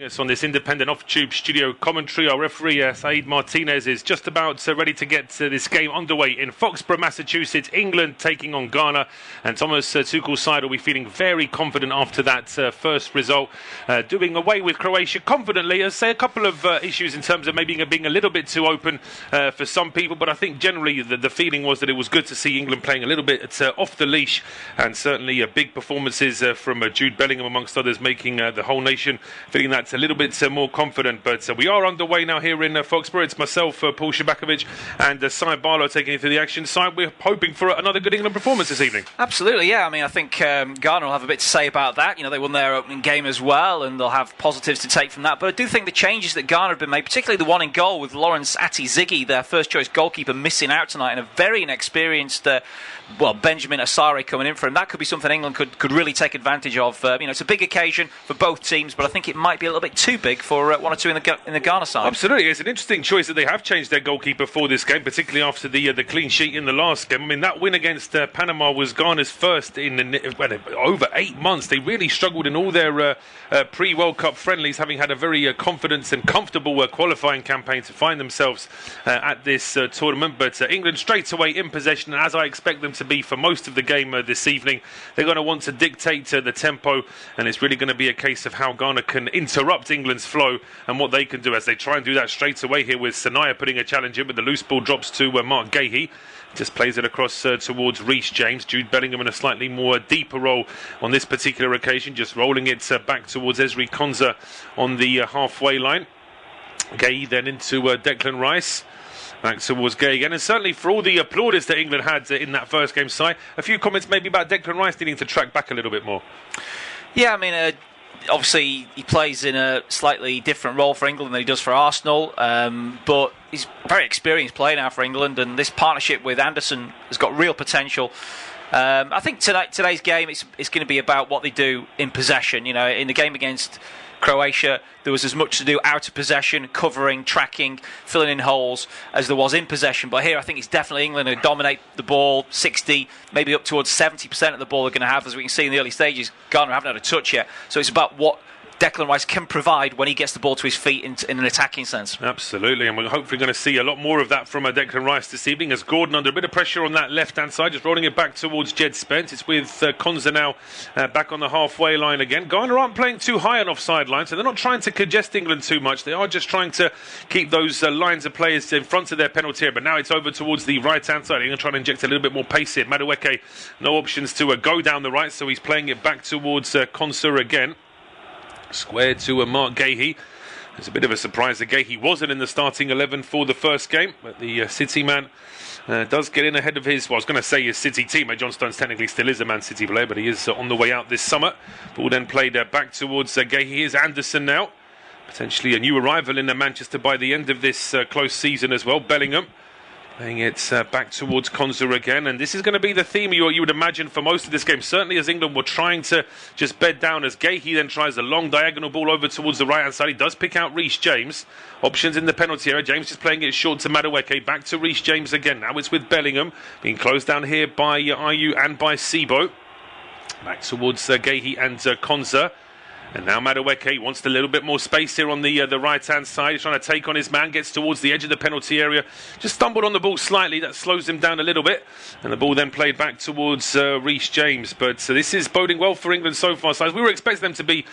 Us on this independent off-tube studio commentary. Our referee Saeed Martinez is just about ready to get this game underway in Foxborough, Massachusetts. England taking on Ghana, and Thomas Tuchel's side will be feeling very confident after that first result, doing away with Croatia confidently. I'd say a couple of issues in terms of maybe being a little bit too open for some people, but I think generally the feeling was that it was good to see England playing a little bit off the leash, and certainly big performances from Jude Bellingham amongst others, making the whole nation feeling that a little bit more confident. But we are underway now here in Foxborough. It's myself, Paul Szczerbakowicz, and Barlow taking you through the action. We're hoping for another good England performance this evening. Absolutely, yeah. I mean, I think Ghana will have a bit to say about that. You know, they won their opening game as well, and they'll have positives to take from that. But I do think the changes that Ghana have been made, particularly the one in goal with Lawrence Ati-Ziggy, their first-choice goalkeeper, missing out tonight, and a very inexperienced Benjamin Asare coming in for him. That could be something England could really take advantage of. It's a big occasion for both teams, but I think it might be a little bit too big for one or two in the Ghana side. Absolutely, it's an interesting choice that they have changed their goalkeeper for this game, particularly after the clean sheet in the last game. I mean, that win against Panama was Ghana's first in over 8 months. They really struggled in all their pre-World Cup friendlies, having had a very confident and comfortable qualifying campaign to find themselves at this tournament. But England straight away in possession, and as I expect them to be for most of the game this evening. They're going to want to dictate the tempo, and it's really going to be a case of how Ghana can interrupt England's flow and what they can do as they try and do that straight away here, with Sanaya putting a challenge in, but the loose ball drops to Mark Gahey. Just plays it across towards Reece James. Jude Bellingham in a slightly more deeper role on this particular occasion, just rolling it back towards Ezri Konsa on the halfway line. Gahey then into Declan Rice. Back towards Gay again, and certainly for all the plaudits that England had in that first game side, a few comments maybe about Declan Rice needing to track back a little bit more. Yeah, I mean, obviously he plays in a slightly different role for England than he does for Arsenal, but he's a very experienced player now for England, and this partnership with Anderson has got real potential. I think today's game it's going to be about what they do in possession. You know, in the game against Croatia, there was as much to do out of possession, covering, tracking, filling in holes, as there was in possession. But here I think it's definitely England who dominate the ball, 60, maybe up towards 70% of the ball they're going to have. As we can see in the early stages, Ghana haven't had a touch yet. So it's about what Declan Rice can provide when he gets the ball to his feet in an attacking sense. Absolutely, and we're hopefully going to see a lot more of that from Declan Rice this evening, as Gordon under a bit of pressure on that left-hand side, just rolling it back towards Jed Spence. It's with Konsa now back on the halfway line again. Ghana aren't playing too high on offside line, so they're not trying to congest England too much. They are just trying to keep those lines of players in front of their penalty area. But now it's over towards the right-hand side. They're going to try and inject a little bit more pace here. Madueke, no options to go down the right, so he's playing it back towards Konsa again. Squared to Mark Gahey. It's a bit of a surprise that Gahey wasn't in the starting 11 for the first game, but the City man does get in ahead of his, well, I was going to say his City teammate. John Stones technically still is a Man City player, but he is on the way out this summer. Ball then played back towards Gahey. Here's Anderson now, potentially a new arrival in Manchester by the end of this close season as well. Bellingham playing it back towards Konsa again, and this is going to be the theme you would imagine for most of this game, certainly as England were trying to just bed down, as Gahey then tries a long diagonal ball over towards the right hand side. He does pick out Reece James. Options in the penalty area. James just playing it short to Madueke. Back to Reece James again. Now it's with Bellingham, being closed down here by Ayew and by Sibo. Back towards Gahey and Konsa. And now Madueke wants a little bit more space here on the right-hand side. He's trying to take on his man, gets towards the edge of the penalty area. Just stumbled on the ball slightly. That slows him down a little bit. And the ball then played back towards Reece James. But this is boding well for England so far. So we were expecting them to be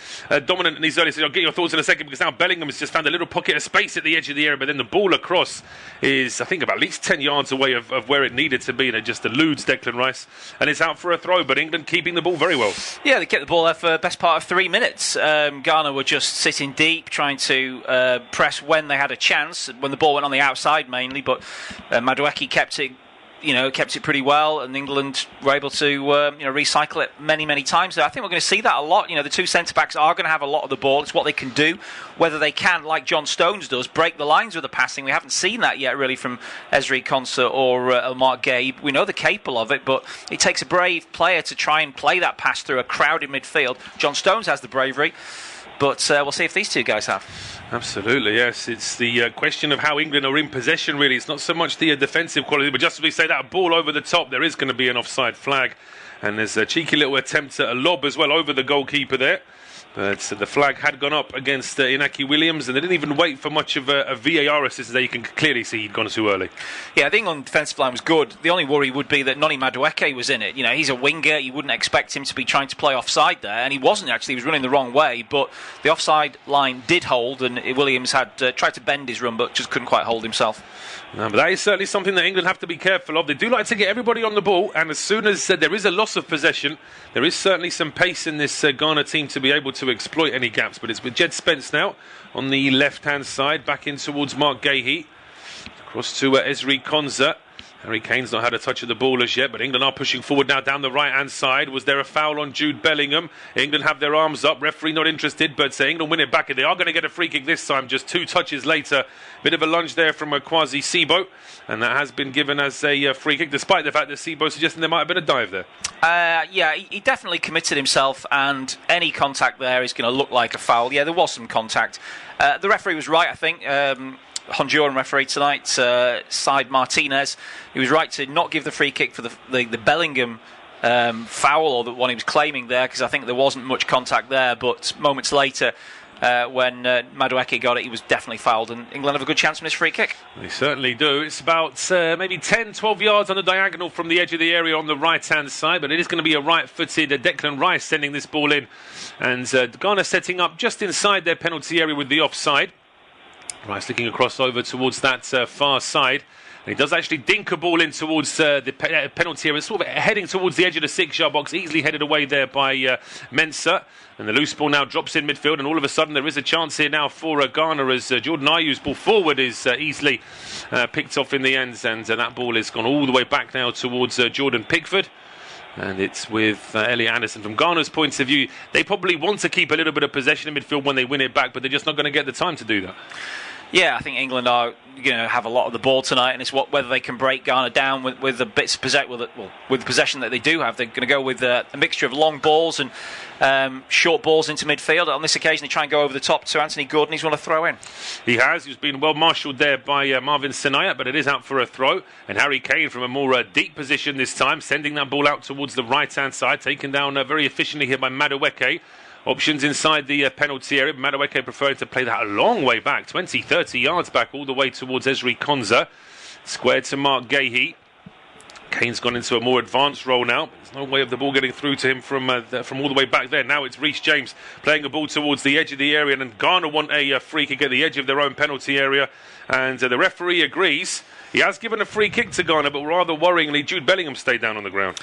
dominant in these early stages. I'll get your thoughts in a second, because now Bellingham has just found a little pocket of space at the edge of the area. But then the ball across is, I think, about at least 10 yards away of where it needed to be. And it just eludes Declan Rice. And it's out for a throw. But England keeping the ball very well. Yeah, they kept the ball there for the best part of 3 minutes. Ghana were just sitting deep, trying to press when they had a chance, when the ball went on the outside mainly, but Madueke kept it pretty well, and England were able to recycle it many times. So I think we're going to see that a lot. The two centre-backs are going to have a lot of the ball. It's what they can do. Whether they can, like John Stones does, break the lines with the passing, we haven't seen that yet really from Ezri Konsa or Mark Gay. We know they're capable of it, but it takes a brave player to try and play that pass through a crowded midfield. John Stones has the bravery. But we'll see if these two guys have. Absolutely, yes. It's the question of how England are in possession, really. It's not so much the defensive quality, but just as we say that, a ball over the top, there is going to be an offside flag. And there's a cheeky little attempt at a lob as well over the goalkeeper there. But the flag had gone up against Inaki Williams, and they didn't even wait for much of a VAR assist. There you can clearly see he'd gone too early. Yeah, I think on the defensive line was good. The only worry would be that Noni Madueke was in it. You know, he's a winger. You wouldn't expect him to be trying to play offside there, and he wasn't actually. He was running the wrong way, but the offside line did hold, and Williams had tried to bend his run, but just couldn't quite hold himself. No, but that is certainly something that England have to be careful of. They do like to get everybody on the ball, and as soon as there is a loss of possession, there is certainly some pace in this Ghana team to be able to exploit any gaps. But it's with Jed Spence now on the left-hand side, back in towards Mark Gahey. Across to Esri Konza. Harry Kane's not had a touch of the ball as yet, but England are pushing forward now down the right-hand side. Was there a foul on Jude Bellingham? England have their arms up. Referee not interested, but England win it back. And they are going to get a free kick this time, just 2 touches later. Bit of a lunge there from Kwasi Sibo, and that has been given as a free kick, despite the fact that Sibo suggesting there might have been a dive there. Yeah, he definitely committed himself, and any contact there is going to look like a foul. Yeah, there was some contact. The referee was right, I think. Honduran referee tonight, Said Martinez. He was right to not give the free kick for the Bellingham foul, or the one he was claiming there, because I think there wasn't much contact there. But moments later, when Madueke got it, he was definitely fouled, and England have a good chance from this free kick. They certainly do. It's about maybe 10-12 yards on the diagonal from the edge of the area on the right-hand side, but it is going to be a right-footed Declan Rice sending this ball in, and Ghana setting up just inside their penalty area with the offside. Rice looking across over towards that far side. And he does actually dink a ball in towards the penalty area, sort of heading towards the edge of the 6-yard box, easily headed away there by Mensah. And the loose ball now drops in midfield, and all of a sudden there is a chance here now for Ghana, as Jordan Ayew's ball forward is easily picked off in the ends, and that ball has gone all the way back now towards Jordan Pickford. And it's with Elliot Anderson. From Ghana's point of view, they probably want to keep a little bit of possession in midfield when they win it back, but they're just not going to get the time to do that. Yeah, I think England are have a lot of the ball tonight, and it's whether they can break Ghana down with the bits of with the possession that they do have. They're going to go with a mixture of long balls and short balls into midfield. On this occasion, they try and go over the top to Anthony Gordon. He's want to throw in. He has. He's been well marshalled there by Marvin Sanaya, but it is out for a throw. And Harry Kane from a more deep position this time, sending that ball out towards the right-hand side, taken down very efficiently here by Madueke. Options inside the penalty area. Madueke preferring to play that a long way back, 20-30 yards back, all the way towards Esri Konza. Squared to Mark Gahey. Kane's gone into a more advanced role now. There's no way of the ball getting through to him from all the way back there. Now it's Reece James playing a ball towards the edge of the area, and Ghana want a free kick at the edge of their own penalty area. And the referee agrees. He has given a free kick to Ghana, but rather worryingly, Jude Bellingham stayed down on the ground.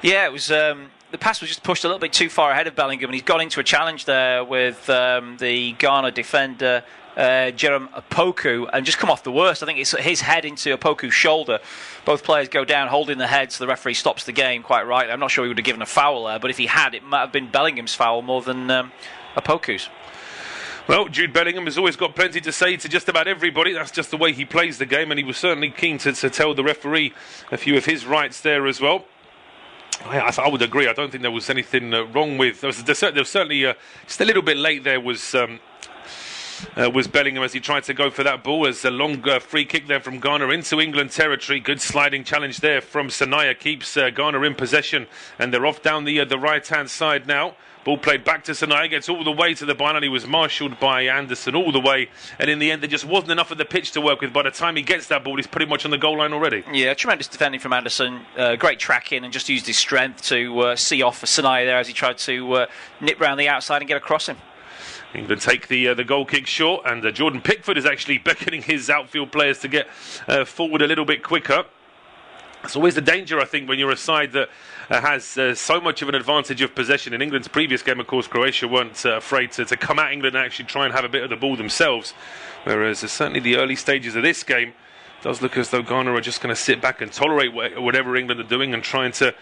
Yeah, it was... the pass was just pushed a little bit too far ahead of Bellingham, and he's got into a challenge there with the Ghana defender Jerome Opoku, and just come off the worst. I think it's his head into Opoku's shoulder. Both players go down holding the head, so the referee stops the game quite right. I'm not sure he would have given a foul there, but if he had, it might have been Bellingham's foul more than Opoku's. Well, Jude Bellingham has always got plenty to say to just about everybody. That's just the way he plays the game, and he was certainly keen to tell the referee a few of his rights there as well. I would agree. I don't think there was anything wrong with. There was certainly just a little bit late. There was Bellingham as he tried to go for that ball. As a long free kick there from Ghana into England territory. Good sliding challenge there from Sanaya, keeps Ghana in possession, and they're off down the right hand side now. Ball played back to Sanaya, gets all the way to the byline. He was marshalled by Anderson all the way, and in the end there just wasn't enough of the pitch to work with. By the time he gets that ball, he's pretty much on the goal line already. Yeah, tremendous defending from Anderson. Great tracking, and just used his strength to see off Sanaya there as he tried to nip round the outside and get across him. England take the goal kick short, and Jordan Pickford is actually beckoning his outfield players to get forward a little bit quicker. It's always the danger, I think, when you're a side that has so much of an advantage of possession. In England's previous game, of course, Croatia weren't afraid to come at England and actually try and have a bit of the ball themselves. Whereas certainly the early stages of this game, does look as though Ghana are just going to sit back and tolerate whatever England are doing and trying to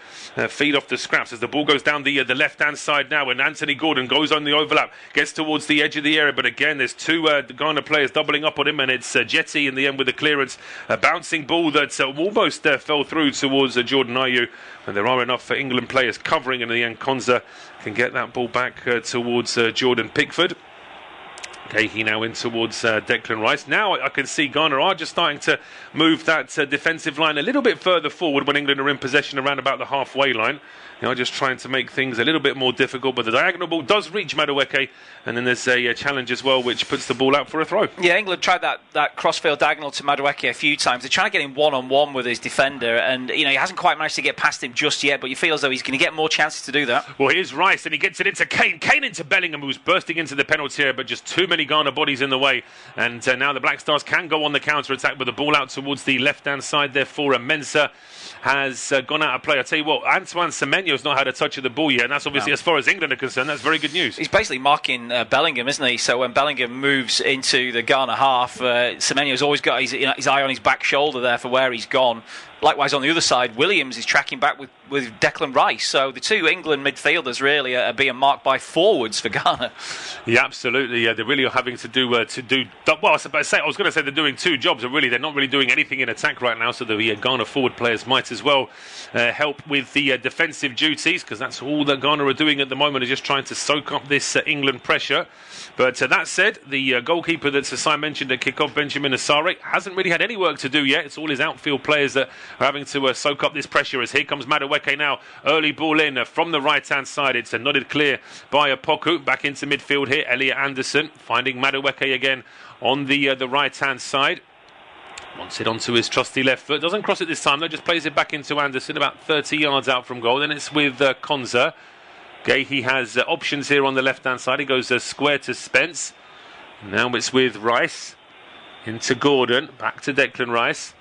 feed off the scraps. As the ball goes down the left-hand side now, and Anthony Gordon goes on the overlap, gets towards the edge of the area, but again there's two Ghana players doubling up on him, and it's Jetty in the end with the clearance. A bouncing ball that almost fell through towards Jordan Ayew, and there are enough for England players covering, and in the end Konza can get that ball back towards Jordan Pickford. Gahey now in towards Declan Rice. Now I can see Ghana are just starting to move that defensive line a little bit further forward when England are in possession around about the halfway line. They are just trying to make things a little bit more difficult, but the diagonal ball does reach Madueke, and then there's a challenge as well, which puts the ball out for a throw. Yeah, England tried that crossfield diagonal to Madueke a few times. They're trying to get him one-on-one with his defender, and he hasn't quite managed to get past him just yet, but you feel as though he's going to get more chances to do that. Well, here's Rice, and he gets it into Kane. Kane into Bellingham, who's bursting into the penalty area, but just too many Ghana bodies in the way. And now the Black Stars can go on the counter-attack with the ball out towards the left-hand side there for Mensah. Has gone out of play. I'll tell you what, Antoine Semenyo's not had a touch of the ball yet, and that's obviously, as far as England are concerned, that's very good news. He's basically marking Bellingham, isn't he? So when Bellingham moves into the Ghana half, Semenyo's always got his eye on his back shoulder there for where he's gone. Likewise, on the other side, Williams is tracking back with Declan Rice. So the two England midfielders really are being marked by forwards for Ghana. Yeah, absolutely. Yeah, they really are having to do. Well, I was going to say they're doing two jobs, but really they're not really doing anything in attack right now. So the Ghana forward players might as well help with the defensive duties, because that's all that Ghana are doing at the moment, is just trying to soak up this England pressure. But that said, the goalkeeper that Sasai mentioned at kick-off, Benjamin Asare, hasn't really had any work to do yet. It's all his outfield players that are having to soak up this pressure. As here comes Madueke now. Early ball in from the right-hand side. It's nodded clear by Poku. Back into midfield here. Elliot Anderson finding Madueke again on the right-hand side. Wants it onto his trusty left foot. Doesn't cross it this time, though. Just plays it back into Anderson, about 30 yards out from goal. Then it's with Konza. Gahey has options here on the left-hand side. He goes square to Spence. Now it's with Rice. Into Gordon. Back to Declan Rice.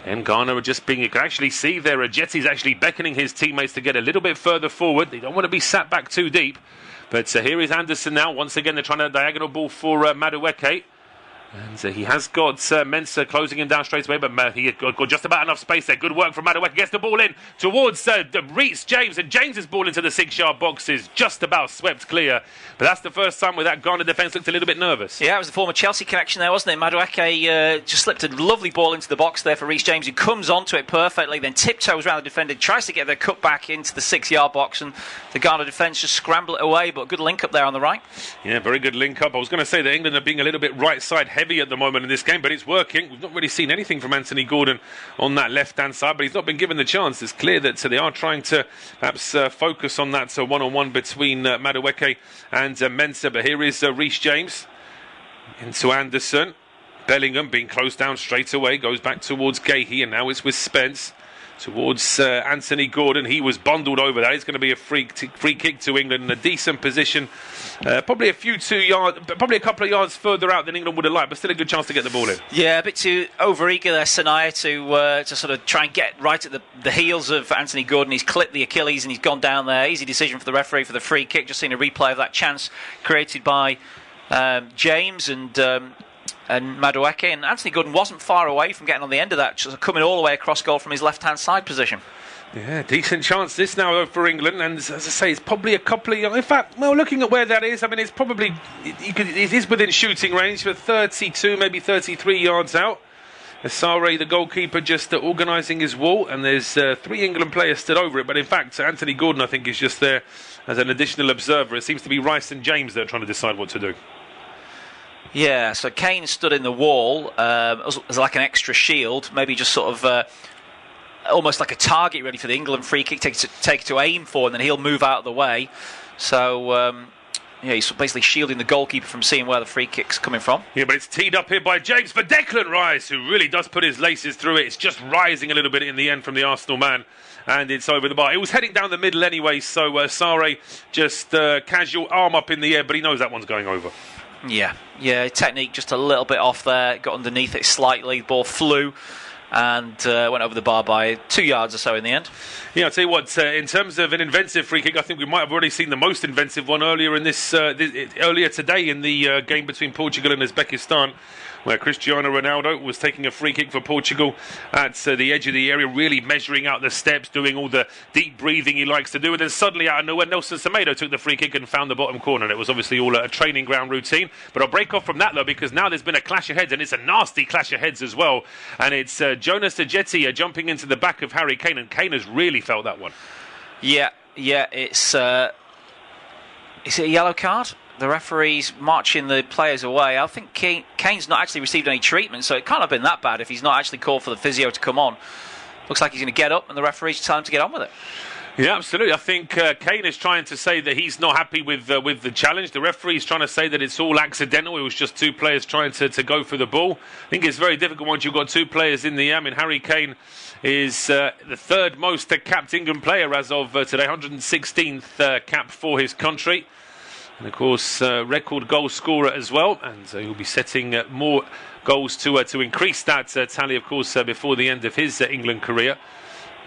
And Ghana are just being... You can actually see there, Jetty's actually beckoning his teammates to get a little bit further forward. They don't want to be sat back too deep. But here is Anderson now. Once again, they're trying to diagonal ball for Madueke. And he has got Mensah closing him down straight away, but he got just about enough space there. Good work from Madueke. Gets the ball in towards Reece James, and James's ball into the 6-yard box is just about swept clear. But that's the first time where that Ghana defence looked a little bit nervous. Yeah, it was the former Chelsea connection there, wasn't it? Madueke just slipped a lovely ball into the box there for Reece James, who comes onto it perfectly, then tiptoes around the defender, tries to get their cut back into the 6-yard box, and the Ghana defence just scramble it away, but good link up there on the right. Yeah, very good link up. I was going to say that England are being a little bit right side heavy at the moment in this game, but it's working. We've not really seen anything from Anthony Gordon on that left-hand side, but he's not been given the chance. It's clear that they are trying to perhaps focus on that one-on-one between Madueke and Mensah. But here is Reece James into Anderson. Bellingham being closed down straight away, goes back towards Gahey, and now it's with Spence towards Anthony Gordon. He was bundled over that. It's going to be a free kick to England in a decent position. Probably probably a couple of yards further out than England would have liked, but still a good chance to get the ball in. Yeah, a bit too over-eager there, Sanaya, to sort of try and get right at the heels of Anthony Gordon. He's clipped the Achilles and he's gone down there. Easy decision for the referee for the free kick. Just seen a replay of that chance created by James and Madueke, and Anthony Gordon wasn't far away from getting on the end of that, just coming all the way across goal from his left-hand side position. Yeah, decent chance this now for England, and as I say, it's probably a couple of... In fact, well, looking at where that is, I mean, it's probably... It is within shooting range for 32, maybe 33 yards out. Asare, the goalkeeper, just organising his wall, and there's 3 England players stood over it, but in fact, Anthony Gordon, I think, is just there as an additional observer. It seems to be Rice and James that are trying to decide what to do. Yeah, so Kane stood in the wall as like an extra shield, maybe just sort of almost like a target ready for the England free kick, take to aim for, and then he'll move out of the way. So he's basically shielding the goalkeeper from seeing where the free kick's coming from. Yeah, but it's teed up here by James for Declan Rice, who really does put his laces through it. It's just rising a little bit in the end from the Arsenal man, and it's over the bar. It was heading down the middle anyway, so Sare just casual arm up in the air, but he knows that one's going over. Yeah, technique just a little bit off there, got underneath it slightly, the ball flew and went over the bar by 2 yards or so in the end. Yeah, I'll tell you what, in terms of an inventive free kick, I think we might have already seen the most inventive one earlier in earlier today in the game between Portugal and Uzbekistan, where Cristiano Ronaldo was taking a free kick for Portugal at the edge of the area, really measuring out the steps, doing all the deep breathing he likes to do, and then suddenly out of nowhere Nelson Semedo took the free kick and found the bottom corner, and it was obviously all a training ground routine. But I'll break off from that though, because now there's been a clash of heads, and it's a nasty clash of heads as well, and it's Jonas Ajeti jumping into the back of Harry Kane, and Kane has really felt that one. Yeah, it's... is it a yellow card? the referee's marching the players away. I think Kane's not actually received any treatment, so it can't have been that bad if he's not actually called for the physio to come on. Looks like he's going to get up, and the referee's telling him to get on with it. Yeah, absolutely. I think Kane is trying to say that he's not happy with the challenge. The referee is trying to say that it's all accidental. It was just two players trying to go for the ball. I think it's very difficult once you've got two players in the air. I mean, Harry Kane is the third most capped England player as of today, 116th cap for his country. And, of course, record goal scorer as well. And he'll be setting more goals to increase that tally, of course, before the end of his England career.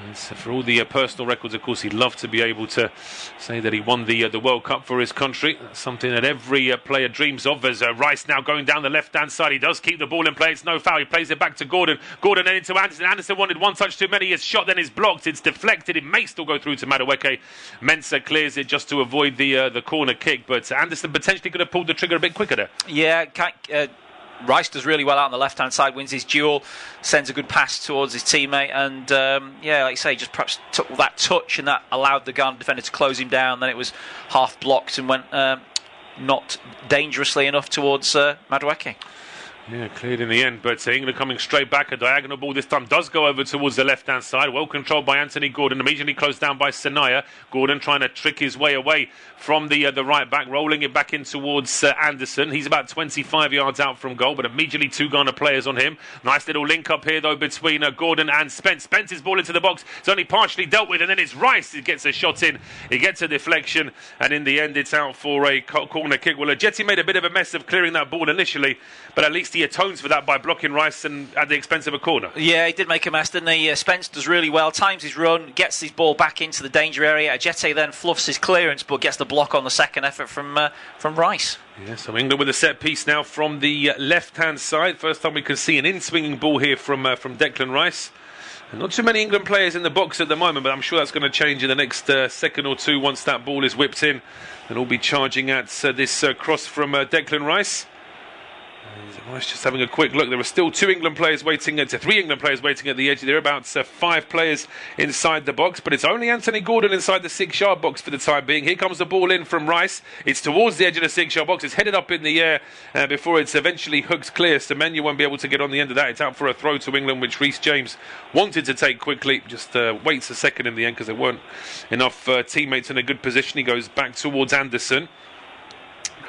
And so for all the personal records, of course, he'd love to be able to say that he won the World Cup for his country. That's something that every player dreams of. As Rice now going down the left-hand side. He does keep the ball in play. It's no foul. He plays it back to Gordon. Gordon then into Anderson. Anderson wanted one touch too many. His shot then is blocked. It's deflected. It may still go through to Madueke. Mensah clears it just to avoid the corner kick. But Anderson potentially could have pulled the trigger a bit quicker there. Yeah, Rice does really well out on the left-hand side, wins his duel, sends a good pass towards his teammate, and like you say, just perhaps took that touch, and that allowed the Ghana defender to close him down. Then it was half blocked and went not dangerously enough towards Madueke. Yeah, cleared in the end, but England coming straight back. A diagonal ball this time does go over towards the left-hand side. Well controlled by Anthony Gordon, immediately closed down by Sanaya. Gordon trying to trick his way away from the right back, rolling it back in towards Anderson. He's about 25 yards out from goal, but immediately two Ghana players on him. Nice little link up here, though, between Gordon and Spence. Spence's ball into the box. It's only partially dealt with, and then it's Rice. He gets a shot in. He gets a deflection, and in the end, it's out for a corner kick. Well, Jetty made a bit of a mess of clearing that ball initially, but at least he atones for that by blocking Rice and at the expense of a corner. Yeah, he did make a mess, didn't he? Spence does really well, times his run, gets his ball back into the danger area. Ajete then fluffs his clearance, but gets the block on the second effort from Rice. Yeah, so England with a set piece now from the left-hand side. First time we can see an in-swinging ball here from Declan Rice. And not too many England players in the box at the moment, but I'm sure that's going to change in the next second or two once that ball is whipped in. And all be charging at this cross from Declan Rice. Rice just having a quick look. There are still three England players waiting at the edge. There are about 5 players inside the box, but it's only Anthony Gordon inside the 6-yard box for the time being. Here comes the ball in from Rice. It's towards the edge of the 6-yard box. It's headed up in the air before it's eventually hooked clear. Semenya won't be able to get on the end of that. It's out for a throw to England, which Reece James wanted to take quickly. Just waits a second in the end because there weren't enough teammates in a good position. He goes back towards Anderson.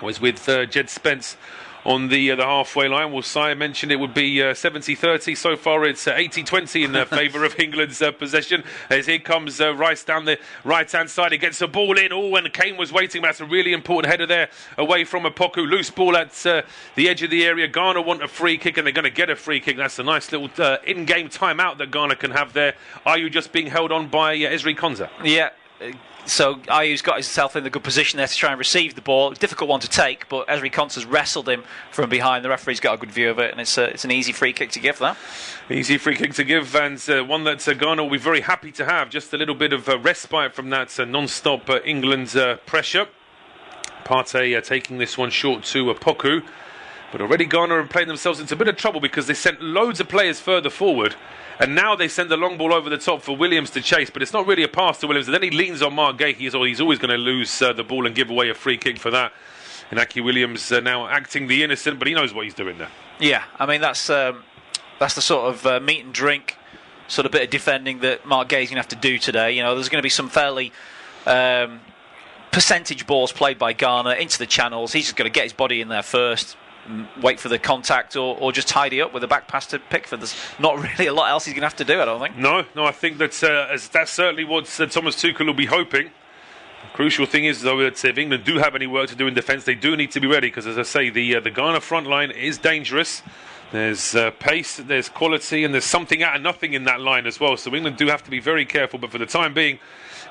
I was with Jed Spence on the halfway line. Well, Sire mentioned it would be 70-30. So far it's 80-20 in favour of England's possession. As here comes Rice down the right-hand side. He gets the ball in. Oh, and Kane was waiting. That's a really important header there away from Opoku. Loose ball at the edge of the area. Ghana want a free kick, and they're going to get a free kick. That's a nice little in-game timeout that Ghana can have there. Are you just being held on by Ezri Konsa? Yeah. So Ayu's got himself in the good position there to try and receive the ball. Difficult one to take, but Ezri Konsa's wrestled him from behind. The referee's got a good view of it, and it's an easy free kick to give that. Easy free kick to give, and one that Ghana will be very happy to have. Just a little bit of respite from that non-stop England's pressure. Partey taking this one short to Opoku. But already Ghana are playing themselves into a bit of trouble because they sent loads of players further forward. And now they send the long ball over the top for Williams to chase, but it's not really a pass to Williams. And then he leans on Mark Gay. He's always going to lose the ball and give away a free kick for that. Inaki Williams now acting the innocent, but he knows what he's doing there. Yeah, I mean, that's the sort of meat and drink sort of bit of defending that Mark Gay's going to have to do today. You know, there's going to be some fairly percentage balls played by Ghana into the channels. He's just going to get his body in there first, wait for the contact, or just tidy up with a back pass to Pickford. There's not really a lot else he's going to have to do, I don't think. No, I think that's certainly what Thomas Tuchel will be hoping. The crucial thing is, though, that if England do have any work to do in defence, they do need to be ready, because, as I say, the Ghana front line is dangerous. There's pace, there's quality, and there's something out of nothing in that line as well. So England do have to be very careful, but for the time being,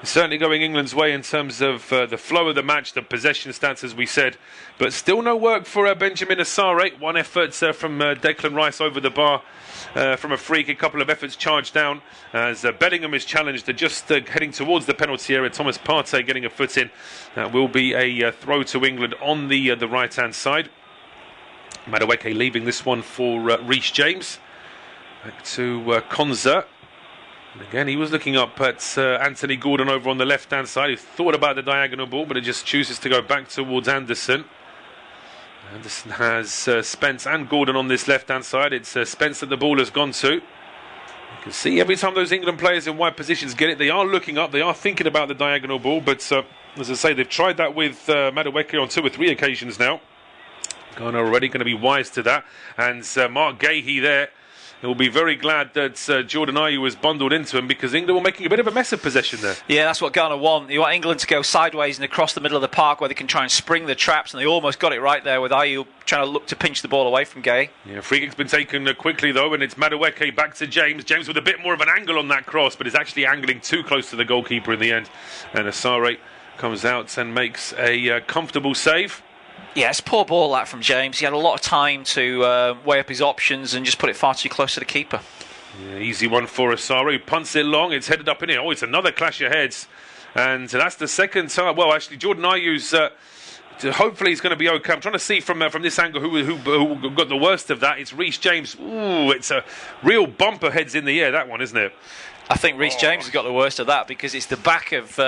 it's certainly going England's way in terms of the flow of the match, the possession stats, as we said. But still no work for Benjamin Asare. One effort from Declan Rice over the bar from a free kick. A couple of efforts charged down as Bellingham is challenged. They're just heading towards the penalty area. Thomas Partey getting a foot in. That will be a throw to England on the right-hand side. Madueke leaving this one for Reece James. Back to Konsa. And again, he was looking up at Anthony Gordon over on the left-hand side. He thought about the diagonal ball, but it just chooses to go back towards Anderson. Anderson has Spence and Gordon on this left-hand side. It's Spence that the ball has gone to. You can see every time those England players in wide positions get it, they are looking up, they are thinking about the diagonal ball, but as I say, they've tried that with Madueke on 2 or 3 occasions now. Ghana already going to be wise to that, and Mark Gahey there. He'll be very glad that Jordan Ayew was bundled into him, because England were making a bit of a mess of possession there. Yeah, that's what Ghana want. You want England to go sideways and across the middle of the park where they can try and spring the traps, and they almost got it right there with Ayew trying to look to pinch the ball away from Gay. Yeah, free kick's been taken quickly though, and it's Madueke back to James. James with a bit more of an angle on that cross, but is actually angling too close to the goalkeeper in the end. And Asare comes out and makes a comfortable save. Yeah, it's poor ball that from James. He had a lot of time to weigh up his options and just put it far too close to the keeper. Yeah, easy one for Asare, who punts it long. It's headed up in here. Oh, it's another clash of heads. And that's the second time. Well, actually, Jordan Ayew's... hopefully he's going to be okay. I'm trying to see from this angle who got the worst of that. It's Reece James. Ooh, it's a real bumper heads in the air, that one, isn't it? I think Reece James has got the worst of that, because it's the back of...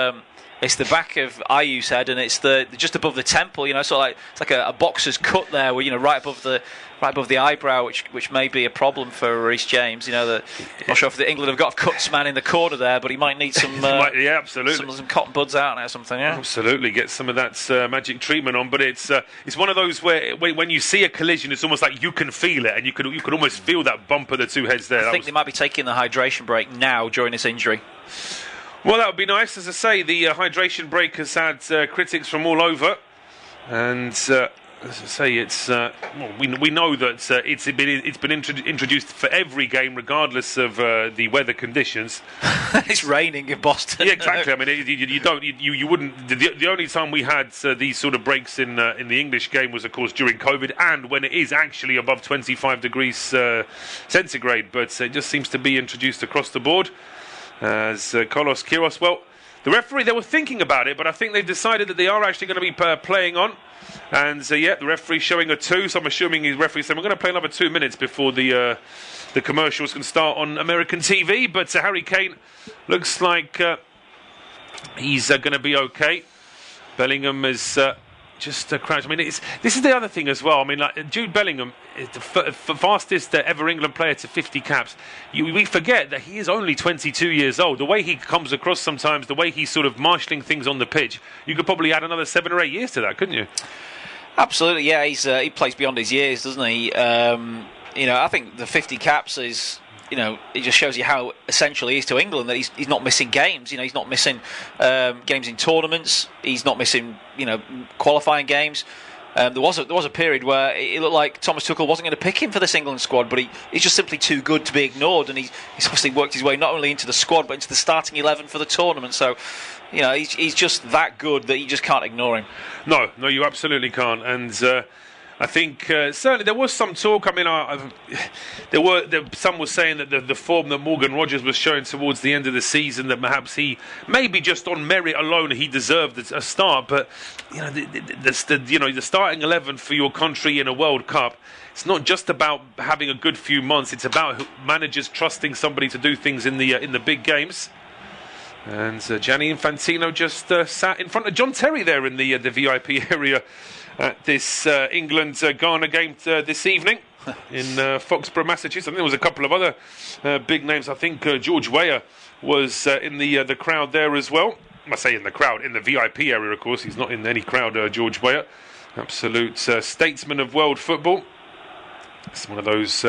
It's the back of Ayew's head, and it's just above the temple. So it's like a boxer's cut there, where right above the eyebrow, which may be a problem for Reece James. I'm not sure if England have got a cuts man in the corner there, but he might need some yeah, absolutely, some cotton buds out there or something. Yeah, absolutely, get some of that magic treatment on. But it's one of those where when you see a collision, it's almost like you can feel it, and you could almost feel that bump of the two heads there. I think they might be taking the hydration break now during this injury. Well, that would be nice. As I say, the hydration break has had critics from all over, and as I say, it's we know that it's been introduced for every game, regardless of the weather conditions. It's raining in Boston. Yeah, exactly. I mean, you wouldn't. The only time we had these sort of breaks in the English game was, of course, during COVID, and when it is actually above 25 degrees centigrade. But it just seems to be introduced across the board. As Carlos Queiroz, well, the referee, they were thinking about it, but I think they've decided that they are actually going to be playing on. And the referee showing a 2, so I'm assuming his referee said we're going to play another 2 minutes before the commercials can start on American TV. But Harry Kane looks like he's going to be okay. Bellingham is just crouched. I mean, this is the other thing as well. I mean, like Jude Bellingham is the fastest ever England player to 50 caps. We forget that he is only 22 years old. The way he comes across sometimes, the way he's sort of marshalling things on the pitch, you could probably add another 7 or 8 years to that, couldn't you? Absolutely, yeah. He plays beyond his years, doesn't he? I think the 50 caps is... it just shows you how essential he is to England, that he's not missing games. He's not missing games in tournaments. He's not missing, qualifying games. There was a period where it looked like Thomas Tuchel wasn't going to pick him for this England squad, but he's just simply too good to be ignored, and he's obviously worked his way not only into the squad but into the starting 11 for the tournament. So, he's just that good that you just can't ignore him. No, you absolutely can't. And I think certainly there was some talk. I mean, some were saying that the form that Morgan Rogers was showing towards the end of the season, that perhaps he, maybe just on merit alone, he deserved a start. But the starting 11 for your country in a World Cup, it's not just about having a good few months. It's about managers trusting somebody to do things in the big games. And Gianni Infantino just sat in front of John Terry there in the VIP area at this England-Ghana game this evening in Foxborough, Massachusetts. I think there was a couple of other big names. I think George Weah was in the crowd there as well. I say in the crowd, in the VIP area, of course. He's not in any crowd, George Weah. Absolute statesman of world football. It's one of those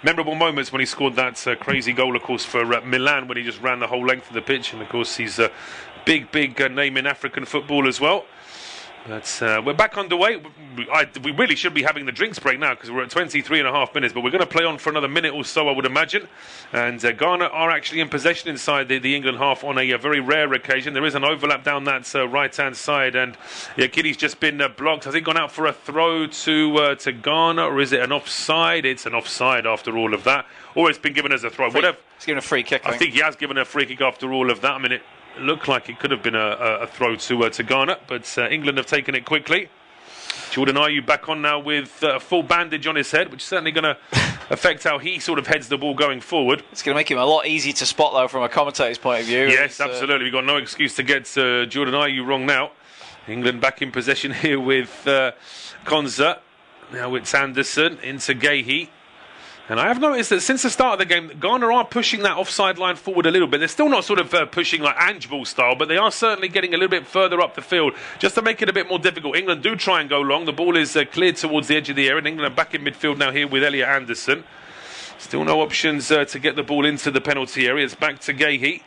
memorable moments when he scored that crazy goal, of course, for Milan, when he just ran the whole length of the pitch. And, of course, he's a big name in African football as well. But we're back underway. We really should be having the drinks break now, because we're at 23 and a half minutes. But we're going to play on for another minute or so, I would imagine. And Ghana are actually in possession inside the England half on a very rare occasion. There is an overlap down that right-hand side. And Kitty's just been blocked. Has he gone out for a throw to Ghana, or is it an offside? It's an offside after all of that. Or it's been given as a throw. Whatever. He's given a free kick. I think he has given a free kick after all of that. I mean, it looked like it could have been a throw to Ghana, but England have taken it quickly. Jordan Ayew back on now with a full bandage on his head, which is certainly going to affect how he sort of heads the ball going forward. It's going to make him a lot easier to spot, though, from a commentator's point of view. Yes, absolutely. We've got no excuse to get Jordan Ayew wrong now. England back in possession here with Konza. Now it's Anderson into Gahey. And I have noticed that since the start of the game, Ghana are pushing that offside line forward a little bit. They're still not sort of pushing like Ange ball style, but they are certainly getting a little bit further up the field just to make it a bit more difficult. England do try and go long. The ball is cleared towards the edge of the area, and England are back in midfield now here with Elliot Anderson. Still no options to get the ball into the penalty area. It's back to Gahey.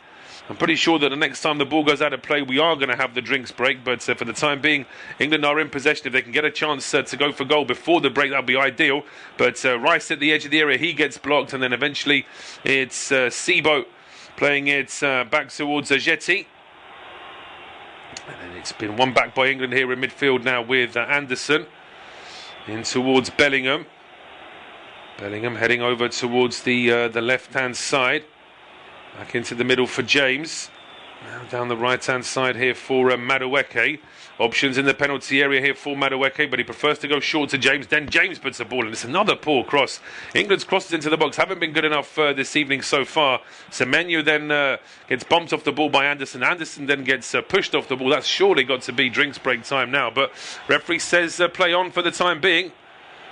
I'm pretty sure that the next time the ball goes out of play, we are going to have the drinks break. But for the time being, England are in possession. If they can get a chance to go for goal before the break, that would be ideal. But Rice at the edge of the area, he gets blocked. And then eventually it's Sibo playing it back towards Jetty. And then it's been won back by England here in midfield now with Anderson. In towards Bellingham. Bellingham heading over towards the left-hand side. Back into the middle for James. Now down the right-hand side here for Madueke. Options in the penalty area here for Madueke, but he prefers to go short to James. Then James puts the ball in. It's another poor cross. England's crosses into the box haven't been good enough this evening so far. Semenyo then gets bumped off the ball by Anderson. Anderson then gets pushed off the ball. That's surely got to be drinks break time now. But referee says play on for the time being.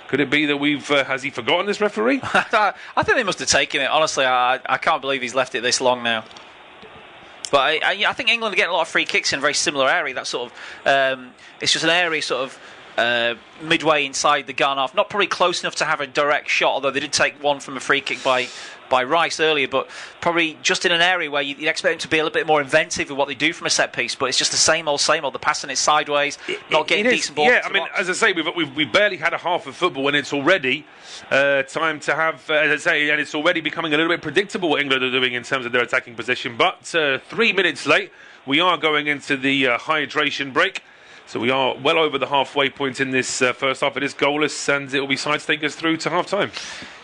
Could it be that has he forgotten this referee? I think they must have taken it. Honestly, I can't believe he's left it this long now. But I think England are getting a lot of free kicks in a very similar area. That sort of, it's just an area sort of midway inside the Ghana half. Not probably close enough to have a direct shot, although they did take one from a free kick by Rice earlier, but probably just in an area where you'd expect them to be a little bit more inventive with what they do from a set piece, but it's just the same old. The passing is sideways, not getting decent balls. Yeah, I mean, as I say, we've barely had a half of football, and it's already time to have, as I say, and it's already becoming a little bit predictable what England are doing in terms of their attacking position. But 3 minutes late, we are going into the hydration break. So we are well over the halfway point in this first half. It is goalless, and it will be sides take us through to half-time.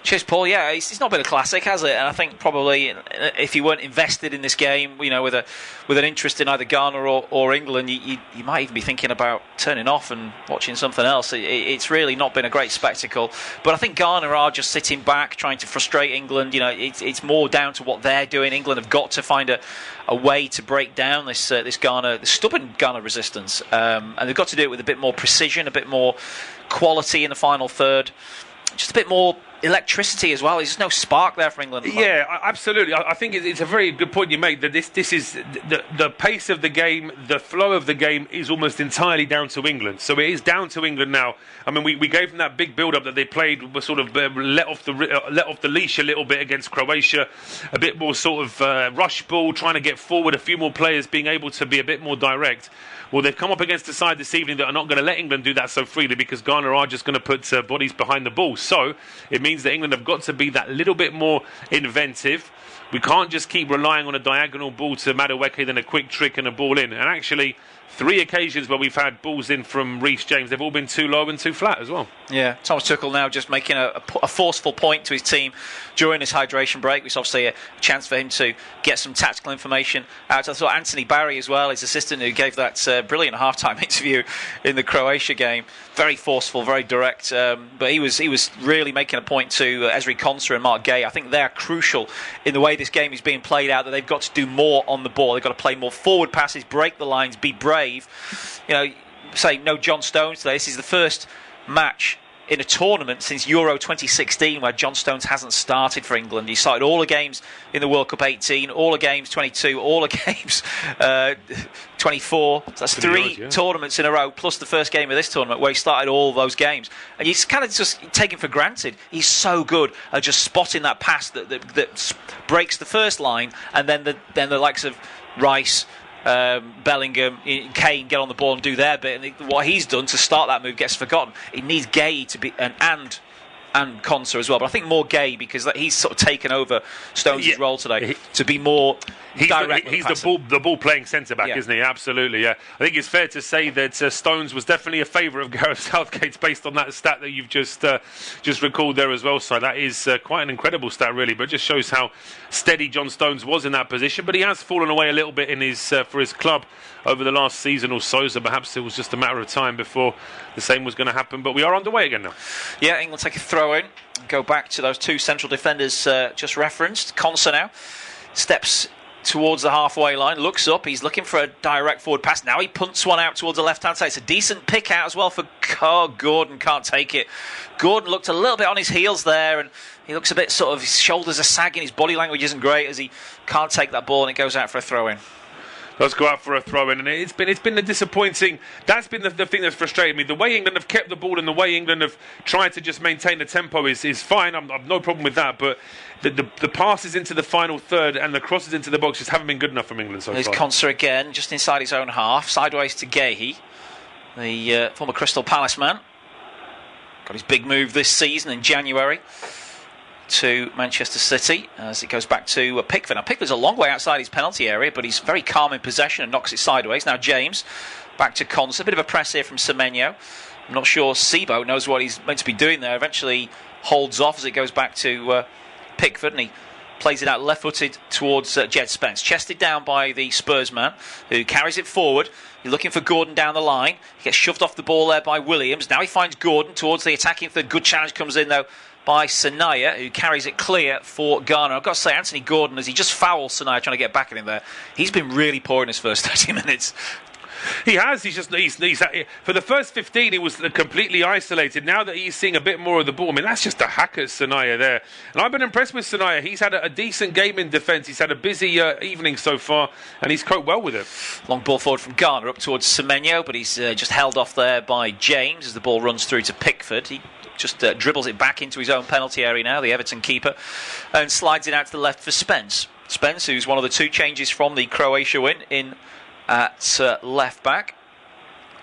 Cheers, Paul. Yeah, it's not been a classic, has it? And I think probably if you weren't invested in this game, you know, with an interest in either Ghana or England, you might even be thinking about turning off and watching something else. It's really not been a great spectacle. But I think Ghana are just sitting back, trying to frustrate England. You know, it's more down to what they're doing. England have got to find a way to break down this stubborn Ghana resistance, and they've got to do it with a bit more precision, a bit more quality in the final third, just a bit more electricity as well. There's no spark there for England. Yeah, absolutely. I think it's a very good point you make that this is the pace of the game, the flow of the game is almost entirely down to England. So it is down to England now. I mean, we gave them that big build-up that they played, were sort of let off the leash a little bit against Croatia, a bit more sort of rush ball, trying to get forward, a few more players being able to be a bit more direct. Well, they've come up against a side this evening that are not going to let England do that so freely, because Ghana are just going to put bodies behind the ball. So it means that England have got to be that little bit more inventive. We can't just keep relying on a diagonal ball to Madueke, then a quick trick and a ball in. And actually, 3 occasions where we've had balls in from Reece James, they've all been too low and too flat as well. Yeah, Thomas Tuchel now just making a forceful point to his team during this hydration break, which is obviously a chance for him to get some tactical information out. I thought Anthony Barry as well, his assistant, who gave that brilliant halftime interview in the Croatia game, very forceful, very direct, but he was really making a point to Ezri Konsa and Mark Gay. I think they're crucial in the way this game is being played out, that they've got to do more on the ball. They've got to play more forward passes, break the lines, be brave. You know, say no John Stones today. This is the first match in a tournament since Euro 2016 where John Stones hasn't started for England. He started all the games in the World Cup 18, all the games 22, all the games 24. So that's 3 tournaments in a row, plus the first game of this tournament where he started all those games. And he's kind of just taken for granted. He's so good at just spotting that pass that breaks the first line, and then the likes of Rice, Bellingham, Kane get on the ball and do their bit, and what he's done to start that move gets forgotten. It needs Gay to be and Konsa as well, but I think more Gay, because he's sort of taken over Stones' role today to be more direct. He's the ball playing centre back, isn't he? Absolutely, yeah. I think it's fair to say that Stones was definitely a favourite of Gareth Southgate's based on that stat that you've just recalled there as well. So that is quite an incredible stat, really, but it just shows how steady John Stones was in that position. But he has fallen away a little bit in his for his club over the last season or so. So perhaps it was just a matter of time before the same was going to happen. But we are underway again now. Yeah, England take a throw in. Go back to those 2 central defenders just referenced. Konsa now steps towards the halfway line, looks up, he's looking for a direct forward pass. Now he punts one out towards the left-hand side. It's a decent pick out as well for Gordon, can't take it. Gordon looked a little bit on his heels there, and he looks a bit sort of, his shoulders are sagging, his body language isn't great as he can't take that ball, and it goes out for a throw-in. Does go out for a throw-in, and it's been a disappointing. That's been the thing that's frustrated me. The way England have kept the ball and the way England have tried to just maintain the tempo is fine. I've no problem with that, but the passes into the final third and the crosses into the box just haven't been good enough from England so far. There's Konsa again, just inside his own half, sideways to Gahey, the former Crystal Palace man. Got his big move this season in January to Manchester City as it goes back to Pickford. Now Pickford's a long way outside his penalty area, but he's very calm in possession and knocks it sideways. Now James back to Konsa. A bit of a press here from Semenyo. I'm not sure Sibo knows what he's meant to be doing there. Eventually holds off as it goes back to Pickford, and he plays it out left-footed towards Jed Spence. Chested down by the Spurs man, who carries it forward. He's looking for Gordon down the line. He gets shoved off the ball there by Williams. Now he finds Gordon towards the attacking third. Good challenge comes in though by Sanaya, who carries it clear for Ghana. I've got to say, Anthony Gordon, as he just fouls Sanaya trying to get back at him there, he's been really poor in his first 30 minutes. He has. He's for the first 15, he was completely isolated. Now that he's seeing a bit more of the ball, I mean, that's just a hack at Sanaya there. And I've been impressed with Sanaya. He's had a decent game in defence. He's had a busy evening so far, and he's coped well with it. Long ball forward from Ghana up towards Semenyo, but he's just held off there by James as the ball runs through to Pickford. He just dribbles it back into his own penalty area now, the Everton keeper, and slides it out to the left for Spence. Spence, who's one of the two changes from the Croatia win in at left back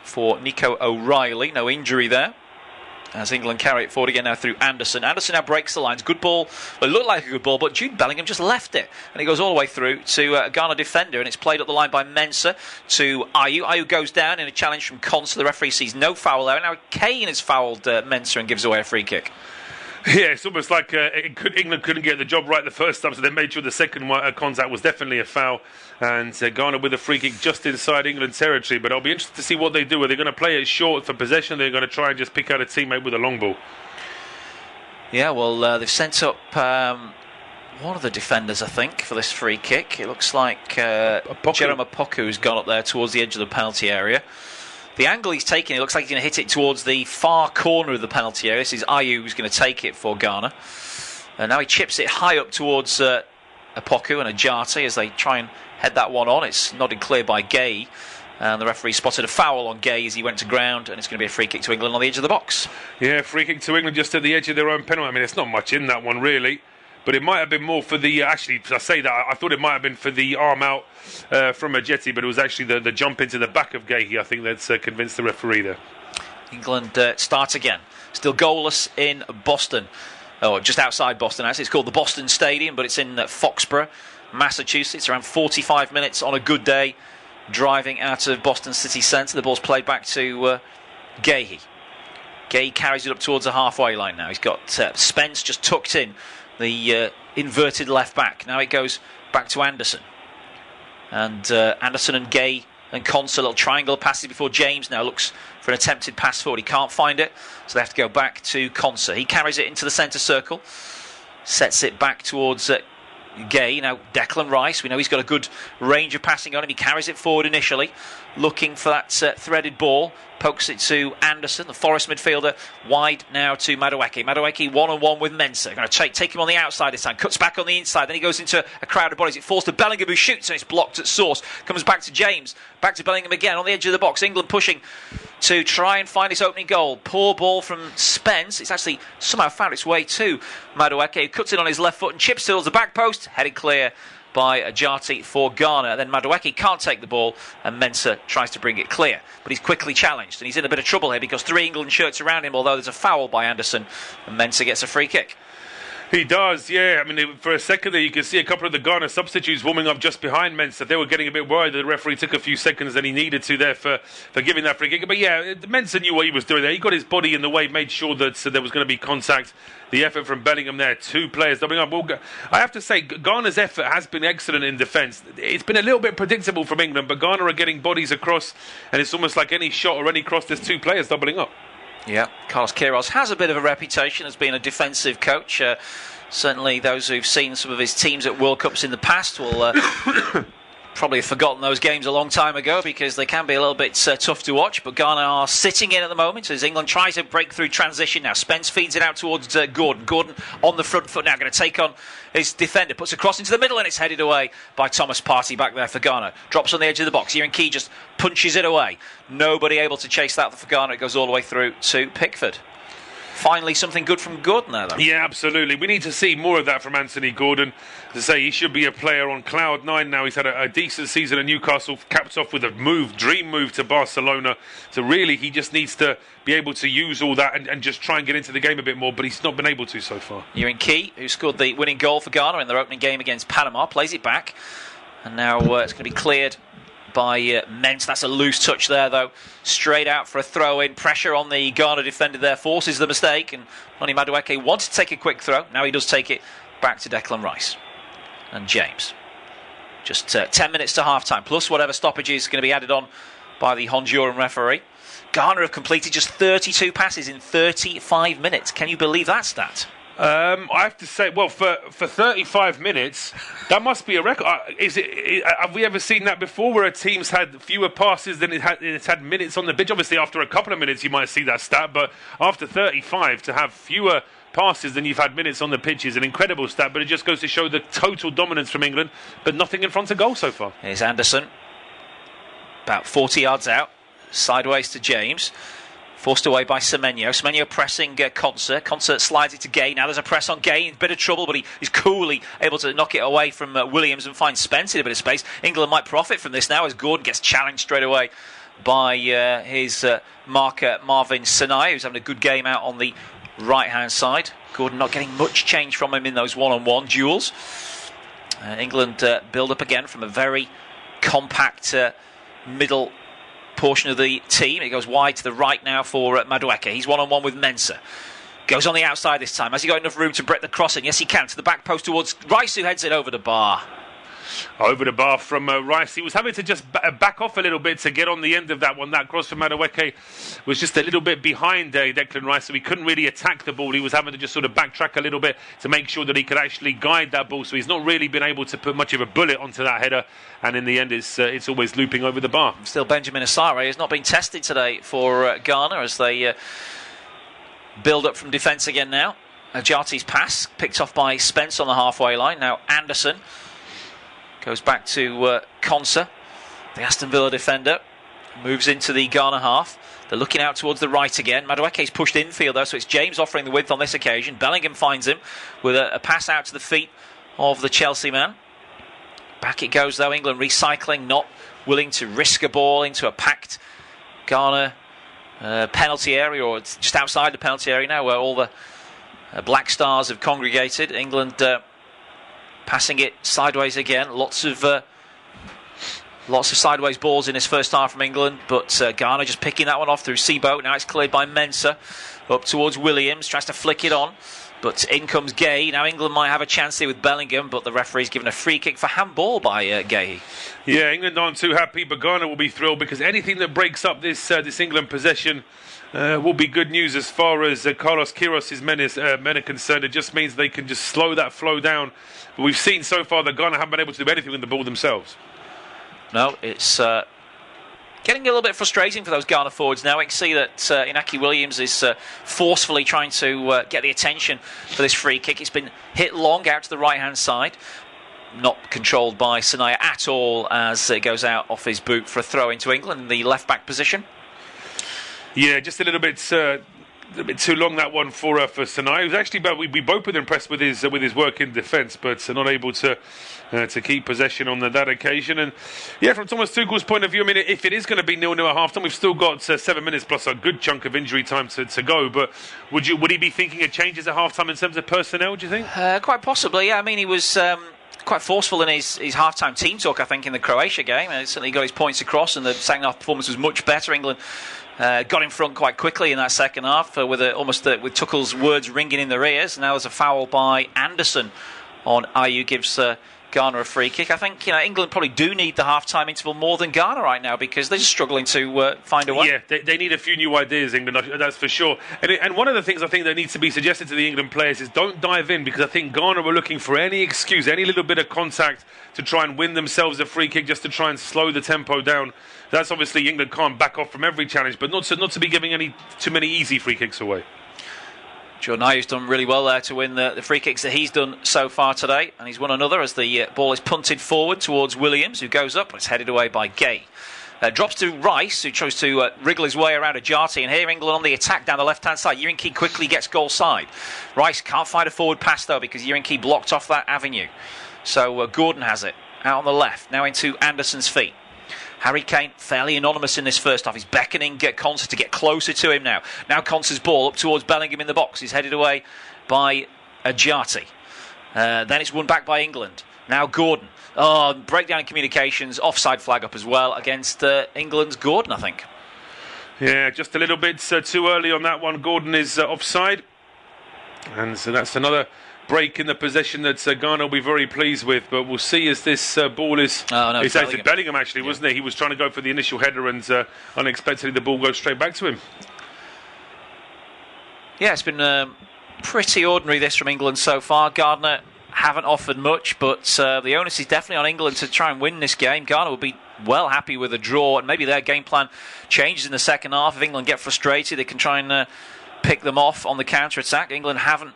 for Nico O'Reilly. No injury there as England carry it forward again now through Anderson. Anderson now breaks the lines. Good ball. Well, it looked like a good ball, but Jude Bellingham just left it, and it goes all the way through to a Ghana defender, and it's played up the line by Mensah to Ayew. Ayew goes down in a challenge from Konsa. The referee sees no foul there. Now Kane has fouled Mensah and gives away a free kick. Yeah, it's almost like England couldn't get the job right the first time, so they made sure the second contact was definitely a foul. And Ghana with a free kick just inside England territory. But I'll be interested to see what they do. Are they going to play it short for possession? They're going to try and just pick out a teammate with a long ball. Yeah, well, they've sent up one of the defenders, I think, for this free kick. It looks like Jerome Opoku's gone up there towards the edge of the penalty area. The angle he's taking, it looks like he's going to hit it towards the far corner of the penalty area. This is Ayew who's going to take it for Ghana. And now he chips it high up towards Opoku and Ajati as they try and head that one on. It's nodded clear by Gay. And the referee spotted a foul on Gay as he went to ground, and it's going to be a free kick to England on the edge of the box. Yeah, free kick to England just at the edge of their own penalty. I mean, it's not much in that one, really. But it might have been more for the... actually, I say that, I thought it might have been for the arm out from Ajeti, but it was actually the jump into the back of Gahey, I think, that's convinced the referee there. England starts again. Still goalless in Boston. Oh, just outside Boston, actually. It's called the Boston Stadium, but it's in Foxborough, Massachusetts. Around 45 minutes on a good day, driving out of Boston City Centre. The ball's played back to Gahey. Gahey carries it up towards the halfway line now. He's got Spence just tucked in, the inverted left back. Now it goes back to Anderson. And Anderson and Gay and Konsa, a little triangle passes before James now looks for an attempted pass forward. He can't find it, so they have to go back to Konsa. He carries it into the centre circle, sets it back towards Gay. Now Declan Rice, we know he's got a good range of passing on him. He carries it forward initially, looking for that threaded ball. Pokes it to Anderson, the Forest midfielder, wide now to Madueke. Madueke one-on-one with Mensah. Going to take him on the outside this time. Cuts back on the inside. Then he goes into a crowd of bodies. It falls to Bellingham, who shoots, and it's blocked at source. Comes back to James. Back to Bellingham again on the edge of the box. England pushing to try and find its opening goal. Poor ball from Spence. It's actually somehow found its way to Madueke, who cuts it on his left foot and chips towards the back post. Headed clear by Ajati for Ghana. Then Madueke can't take the ball, and Mensah tries to bring it clear, but he's quickly challenged, and he's in a bit of trouble here because three England shirts around him, although there's a foul by Anderson, and Mensah gets a free kick. He does, yeah. I mean, for a second there, you can see a couple of the Ghana substitutes warming up just behind Mensah. They were getting a bit worried that the referee took a few seconds than he needed to there for giving that free kick. But yeah, Mensah knew what he was doing there. He got his body in the way, made sure that there was going to be contact. The effort from Bellingham there, two players doubling up. Well, I have to say, Ghana's effort has been excellent in defence. It's been a little bit predictable from England, but Ghana are getting bodies across, and it's almost like any shot or any cross, there's two players doubling up. Yeah, Carlos Queiroz has a bit of a reputation as being a defensive coach. Certainly those who've seen some of his teams at World Cups in the past will probably have forgotten those games a long time ago, because they can be a little bit tough to watch. But Ghana are sitting in at the moment as England tries to break through transition. Now Spence feeds it out towards Gordon. Gordon on the front foot now, going to take on his defender, puts a cross into the middle, and it's headed away by Thomas Partey back there for Ghana. Drops on the edge of the box. Ian Key just punches it away. Nobody able to chase that for Ghana. It goes all the way through to Pickford. Finally, something good from Gordon there, though. Yeah, absolutely. We need to see more of that from Anthony Gordon. To say, he should be a player on cloud nine now. He's had a decent season at Newcastle, capped off with a dream move to Barcelona. So really, he just needs to be able to use all that and just try and get into the game a bit more, but he's not been able to so far. Ewan Key, who scored the winning goal for Ghana in their opening game against Panama, plays it back. And now it's going to be cleared by Mensah. That's a loose touch there, though. Straight out for a throw-in. Pressure on the Ghana defender there forces the mistake. And Noni Madueke wanted to take a quick throw. Now he does take it back to Declan Rice. And James. Just 10 minutes to half-time, plus whatever stoppage is going to be added on by the Honduran referee. Ghana have completed just 32 passes in 35 minutes. Can you believe that stat? I have to say, well, for 35 minutes, that must be a record. Have we ever seen that before, where a team's had fewer passes than it's had minutes on the pitch? Obviously, after a couple of minutes, you might see that stat, but after 35, to have fewer passes than you've had minutes on the pitch is an incredible stat, but it just goes to show the total dominance from England, but nothing in front of goal so far. Here's Anderson, about 40 yards out, sideways to James. Forced away by Semenyo. Semenyo pressing Concert. Concert slides it to Gay. Now there's a press on Gay. In a bit of trouble, but he's coolly able to knock it away from Williams and find Spence in a bit of space. England might profit from this now as Gordon gets challenged straight away by his marker Marvin Sinai, who's having a good game out on the right-hand side. Gordon not getting much change from him in those one-on-one duels. England build up again from a very compact middle portion of the team. It goes wide to the right now for Madueke. He's one-on-one with Mensah. Goes on the outside this time. Has he got enough room to break the crossing? Yes, he can. To the back post towards Rice, who heads it over the bar. Over the bar from Rice. He was having to just back off a little bit to get on the end of that one. That cross from Madueke was just a little bit behind Declan Rice, so he couldn't really attack the ball. He was having to just sort of backtrack a little bit to make sure that he could actually guide that ball. So he's not really been able to put much of a bullet onto that header. And in the end, it's always looping over the bar. Still, Benjamin Asare has not been tested today for Ghana as they build up from defence again now. Ajati's pass picked off by Spence on the halfway line. Now Anderson goes back to Konsa, the Aston Villa defender, moves into the Ghana half. They're looking out towards the right again. Madueke's pushed infield though, so it's James offering the width on this occasion. Bellingham finds him with a pass out to the feet of the Chelsea man. Back it goes though, England recycling, not willing to risk a ball into a packed Ghana penalty area, or just outside the penalty area now where all the Black Stars have congregated. England passing it sideways again. Lots of sideways balls in this first half from England, but Ghana just picking that one off through Seaboat. Now it's cleared by Mensah. Up towards Williams, tries to flick it on, but in comes Gay. Now England might have a chance here with Bellingham, but the referee's given a free kick for handball by Gay. Yeah, England aren't too happy, but Ghana will be thrilled because anything that breaks up this England possession will be good news as far as Carlos Queiroz' men are concerned. It just means they can just slow that flow down. But we've seen so far that Ghana haven't been able to do anything with the ball themselves. No, it's getting a little bit frustrating for those Ghana forwards now. We can see that Inaki Williams is forcefully trying to get the attention for this free kick. It's been hit long out to the right-hand side. Not controlled by Sanaya at all as it goes out off his boot for a throw into England in the left-back position. Yeah, just a little bit too long that one for Sanaya. It was actually, but we both were impressed with his work in defence, but not able to keep possession on that occasion. And yeah, from Thomas Tuchel's point of view, I mean, if it is going to be 0-0 at half time, we've still got 7 minutes plus a good chunk of injury time to go. But would he be thinking of changes at half time in terms of personnel? Do you think? Quite possibly. Yeah, I mean, he was quite forceful in his half-time team talk, I think, in the Croatia game. And certainly got his points across, and the second half performance was much better. England got in front quite quickly in that second half with Tuchel's words ringing in their ears. Now there's a foul by Anderson on Ayew, gives Ghana a free kick. I think England probably do need the half-time interval more than Ghana right now because they're just struggling to find a way. Yeah, they need a few new ideas, England, that's for sure. And one of the things I think that needs to be suggested to the England players is don't dive in, because I think Ghana were looking for any excuse, any little bit of contact to try and win themselves a free kick, just to try and slow the tempo down. That's obviously England can't back off from every challenge, but not to be giving too many easy free kicks away. Jordan Ayew's done really well there to win the free kicks that he's done so far today, and he's won another as the ball is punted forward towards Williams, who goes up, but it's headed away by Gay. Drops to Rice, who tries to wriggle his way around Ajati, and here England on the attack down the left-hand side. Yirinki quickly gets goal side. Rice can't find a forward pass though, because Yirinki blocked off that avenue. So Gordon has it, out on the left, now into Anderson's feet. Harry Kane, fairly anonymous in this first half. He's beckoning Konsa to get closer to him now. Now Konsa's ball up towards Bellingham in the box. He's headed away by Ajati. Then it's won back by England. Now Gordon. Breakdown in communications. Offside flag up as well against England's Gordon, I think. Yeah, just a little bit too early on that one. Gordon is offside. And so that's another break in the possession that Ghana will be very pleased with, but we'll see as this ball is... it's Bellingham actually, wasn't it? He was trying to go for the initial header and unexpectedly the ball goes straight back to him. Yeah, it's been pretty ordinary this from England so far. Ghana haven't offered much, but the onus is definitely on England to try and win this game. Ghana will be well happy with a draw, and maybe their game plan changes in the second half. If England get frustrated, they can try and pick them off on the counter-attack. England haven't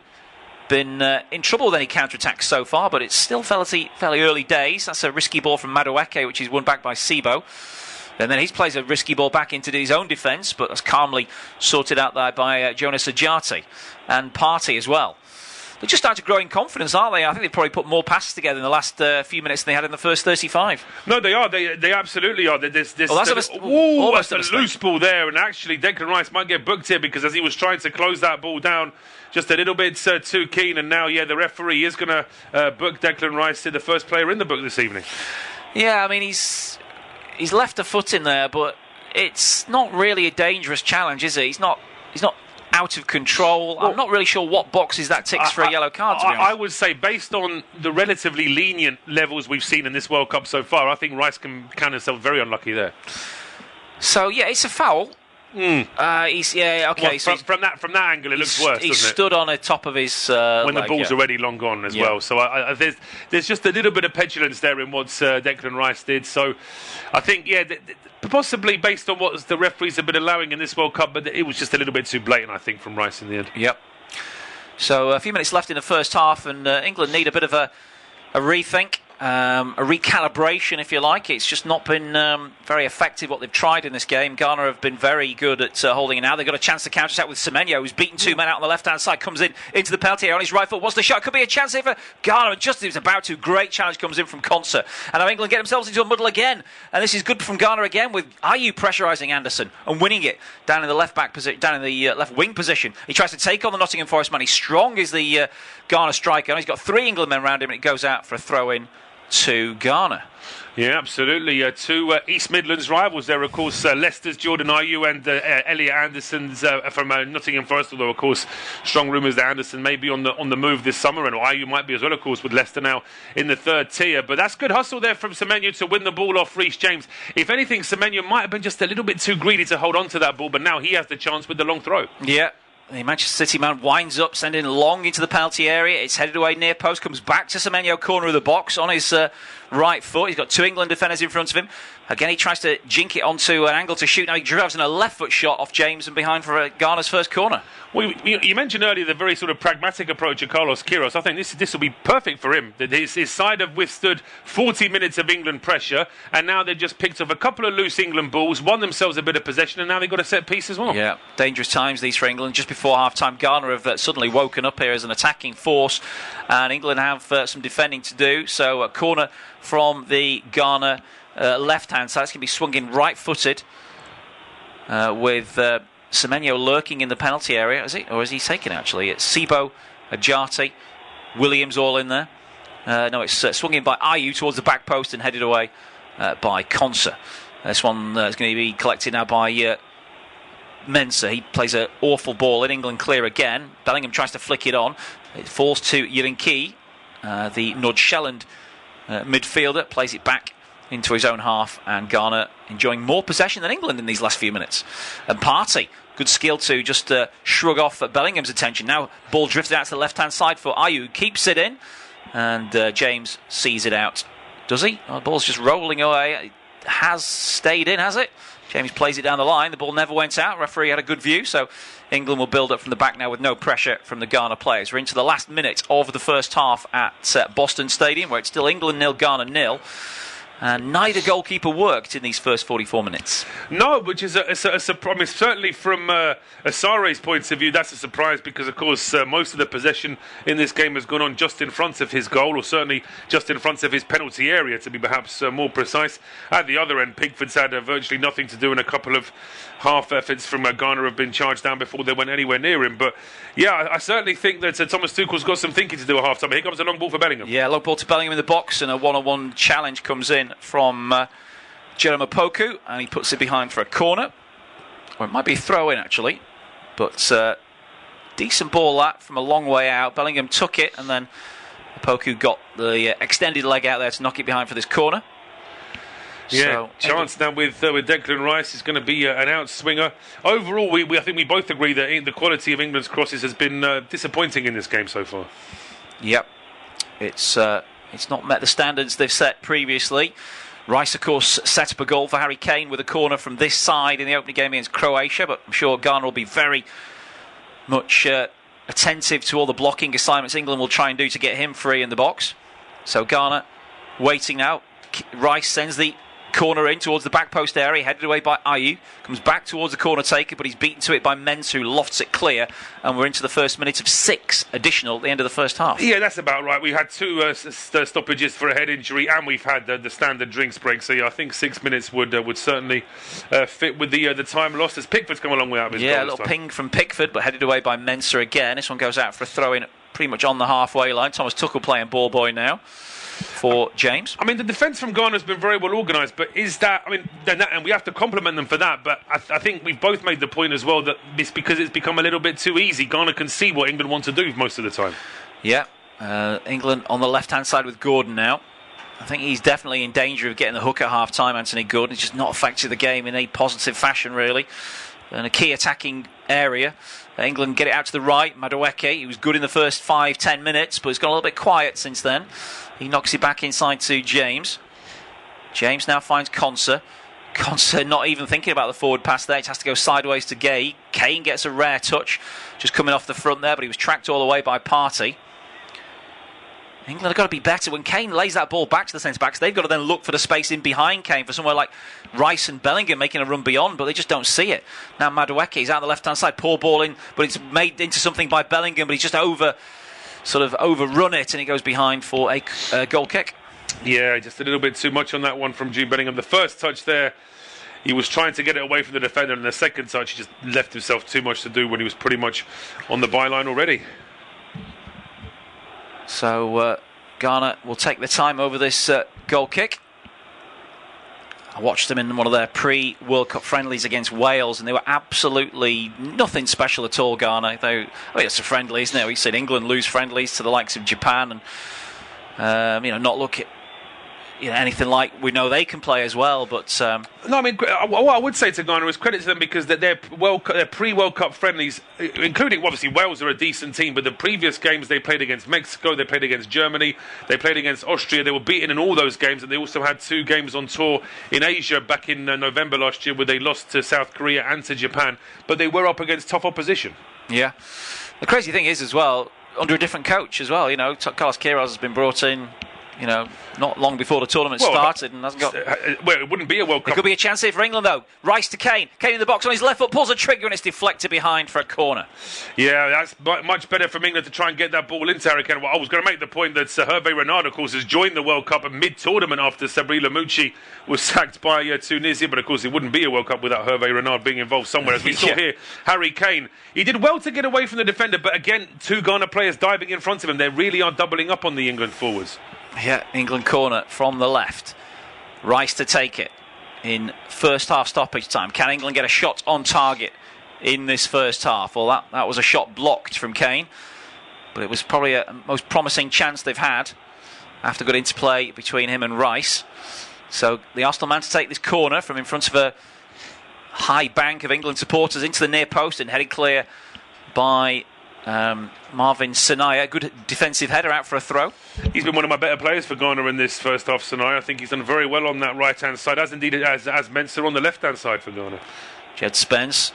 been in trouble with any counter-attacks so far, but it's still fairly early days. That's a risky ball from Madueke, which is won back by Sibo. And then he plays a risky ball back into his own defence, but that's calmly sorted out there by Jonas Ajati and Partey as well. They're just starting to grow in confidence, aren't they? I think they've probably put more passes together in the last few minutes than they had in the first 35. No, they are. They absolutely are. That's a loose ball there, and actually Declan Rice might get booked here because as he was trying to close that ball down, just a little bit too keen, and now, the referee is going to book Declan Rice, the first player in the book this evening. Yeah, I mean, he's left a foot in there, but it's not really a dangerous challenge, is it? He's not out of control. Well, I'm not really sure what boxes that ticks for a yellow card, to be honest. I would say, based on the relatively lenient levels we've seen in this World Cup so far, I think Rice can count himself very unlucky there. So, it's a foul. Okay. Well, so from that angle, it looks worse. He stood on the top of his when the ball's already long gone as well. So there's just a little bit of petulance there in what Declan Rice did. So I think possibly based on what the referees have been allowing in this World Cup, but it was just a little bit too blatant, I think, from Rice in the end. Yep. So a few minutes left in the first half, and England need a bit of a rethink. A recalibration, if you like. It's just not been very effective what they've tried in this game. Ghana have been very good at holding it now. They've got a chance to counter-attack with Semenyo, who's beaten two men out on the left-hand side, comes in into the penalty area on his right foot. What's the shot? Could be a chance here for Ghana, and just as he was about to, great challenge comes in from Konsa. And now England get themselves into a muddle again. And this is good from Ghana again, with Ayew pressurising Anderson and winning it down in the left-back position, down in the left wing position. He tries to take on the Nottingham Forest man. He's strong as the Ghana striker. He's got three England men around him, and it goes out for a throw-in to Ghana. Yeah, absolutely. Two East Midlands rivals there, of course. Leicester's Jordan Ayew and Elliot Anderson's from Nottingham Forest, although, of course, strong rumours that Anderson may be on the move this summer, and Ayew might be as well, of course, with Leicester now in the third tier. But that's good hustle there from Semenyo to win the ball off Reece James. If anything, Semenyo might have been just a little bit too greedy to hold on to that ball, but now he has the chance with the long throw. Yeah. The Manchester City man winds up, sending long into the penalty area. It's headed away near post, comes back to Semenyo, corner of the box on his right foot. He's got two England defenders in front of him. Again, he tries to jink it onto an angle to shoot. Now he drives in a left foot shot off James and behind for Ghana's first corner. Well, you mentioned earlier the very sort of pragmatic approach of Carlos Queiroz. I think this will be perfect for him. His side have withstood 40 minutes of England pressure, and now they've just picked up a couple of loose England balls, won themselves a bit of possession, and now they've got a set piece as well. Yeah, dangerous times these for England. Just before half-time, Ghana have suddenly woken up here as an attacking force, and England have some defending to do. So a corner from the Ghana left-hand side. It's going to be swung in right-footed with Semenyo lurking in the penalty area. Is he? Or is he taken, actually? It's Sibo, Ajati, Williams all in there. No, it's swung in by Ayew towards the back post and headed away by Konsa. This one is going to be collected now by Mensah. He plays an awful ball in. England clear again. Bellingham tries to flick it on. It falls to Yirinki, the Nordsjælland midfielder, plays it back into his own half, and Ghana enjoying more possession than England in these last few minutes. And Partey, good skill to just shrug off Bellingham's attention. Now ball drifted out to the left-hand side for Ayew, keeps it in, and James sees it out. Does he? Oh, the ball's just rolling away. It has stayed in, has it? James plays it down the line. The ball never went out. Referee had a good view, so England will build up from the back now with no pressure from the Ghana players. We're into the last minute of the first half at Boston Stadium, where it's still England 0, Ghana 0. And neither goalkeeper worked in these first 44 minutes. No, which is a surprise. Certainly from Asare's point of view, that's a surprise because, of course, most of the possession in this game has gone on just in front of his goal, or certainly just in front of his penalty area, to be perhaps more precise. At the other end, Pickford's had virtually nothing to do, and a couple of half efforts from Ghana have been charged down before they went anywhere near him. But yeah, I certainly think that Thomas Tuchel's got some thinking to do at half time. Here comes a long ball for Bellingham. Yeah, long ball to Bellingham in the box, and a one-on-one challenge comes in from Jerome Opoku, and he puts it behind for a corner. Or it might be a throw in actually, but decent ball that from a long way out. Bellingham took it, and then Opoku got the extended leg out there to knock it behind for this corner. Yeah, so, chance now with Declan Rice is going to be an outswinger. Overall, I think we both agree that the quality of England's crosses has been disappointing in this game so far. Yep, it's not met the standards they've set previously. Rice, of course, set up a goal for Harry Kane with a corner from this side in the opening game against Croatia, but I'm sure Ghana will be very much attentive to all the blocking assignments England will try and do to get him free in the box. So Ghana waiting now. Rice sends the corner in towards the back post area, headed away by Ayew, comes back towards the corner taker, but he's beaten to it by Mensah, who lofts it clear, and we're into the first minute of 6 additional at the end of the first half. Yeah, that's about right. We had 2 stoppages for a head injury, and we've had the standard drinks break, so yeah, I think 6 minutes would certainly fit with the time lost, as Pickford's come a long way out of his goal. Yeah, a little ping from Pickford, but headed away by Mensah again. This one goes out for a throw-in pretty much on the halfway line. Thomas Tuchel playing ball boy now for James. I mean, the defence from Ghana has been very well organised, but is that, I mean, and we have to compliment them for that, but I think we've both made the point as well that it's because it's become a little bit too easy. Ghana can see what England want to do most of the time. Yeah, England on the left-hand side with Gordon now. I think he's definitely in danger of getting the hook at half-time, Anthony Gordon. He's just not affected the game in a positive fashion, really. And a key attacking area. England get it out to the right. Madueke, he was good in the first 5-10 minutes, but it's gone a little bit quiet since then. He knocks it back inside to James. James now finds Konsa. Konsa not even thinking about the forward pass there. It has to go sideways to Gay. Kane gets a rare touch, just coming off the front there, but he was tracked all the way by Partey. England have got to be better. When Kane lays that ball back to the centre-backs, they've got to then look for the space in behind Kane for somewhere like Rice and Bellingham making a run beyond, but they just don't see it. Now Madueke is out the left-hand side, poor ball in, but it's made into something by Bellingham, but he's just overrun it, and he goes behind for a goal kick. Yeah, just a little bit too much on that one from Jude Bellingham. The first touch there, he was trying to get it away from the defender, and the second touch, he just left himself too much to do when he was pretty much on the byline already. So Ghana will take the time over this goal kick. I watched them in one of their pre-World Cup friendlies against Wales, and they were absolutely nothing special at all, Ghana. It's a friendly, isn't it? We've seen England lose friendlies to the likes of Japan, and not look at anything like we know they can play as well. But no, I mean, what I would say to Ghana is credit to them because their pre-World Cup friendlies, including obviously Wales, are a decent team. But the previous games they played against Mexico, they played against Germany, they played against Austria. They were beaten in all those games, and they also had 2 games on tour in Asia back in November last year, where they lost to South Korea and to Japan. But they were up against tough opposition. Yeah, the crazy thing is as well, under a different coach as well. Carlos Queiroz has been brought in. Not long before the tournament started, and hasn't got. It wouldn't be a World Cup. It could be a chance here for England, though. Rice to Kane. Kane in the box on his left foot, pulls a trigger, and it's deflected behind for a corner. Yeah, that's much better from England to try and get that ball into Harry Kane. Well, I was going to make the point that Hervé Renard, of course, has joined the World Cup mid-tournament after Sabri Lamouchi was sacked by Tunisia. But of course, it wouldn't be a World Cup without Hervé Renard being involved somewhere. As we saw here, Harry Kane. He did well to get away from the defender, but again, 2 Ghana players diving in front of him. They really are doubling up on the England forwards. Yeah, England corner from the left. Rice to take it in first half stoppage time. Can England get a shot on target in this first half? Well, that was a shot blocked from Kane, but it was probably a most promising chance they've had. after good interplay between him and Rice. So the Arsenal man to take this corner from in front of a high bank of England supporters into the near post and headed clear by Marvin Sanaya. Good defensive header out for a throw. He's been one of my better players for Ghana in this first half, Sanaya. I think he's done very well on that right-hand side, as indeed as Mensah on the left-hand side for Ghana. Jed Spence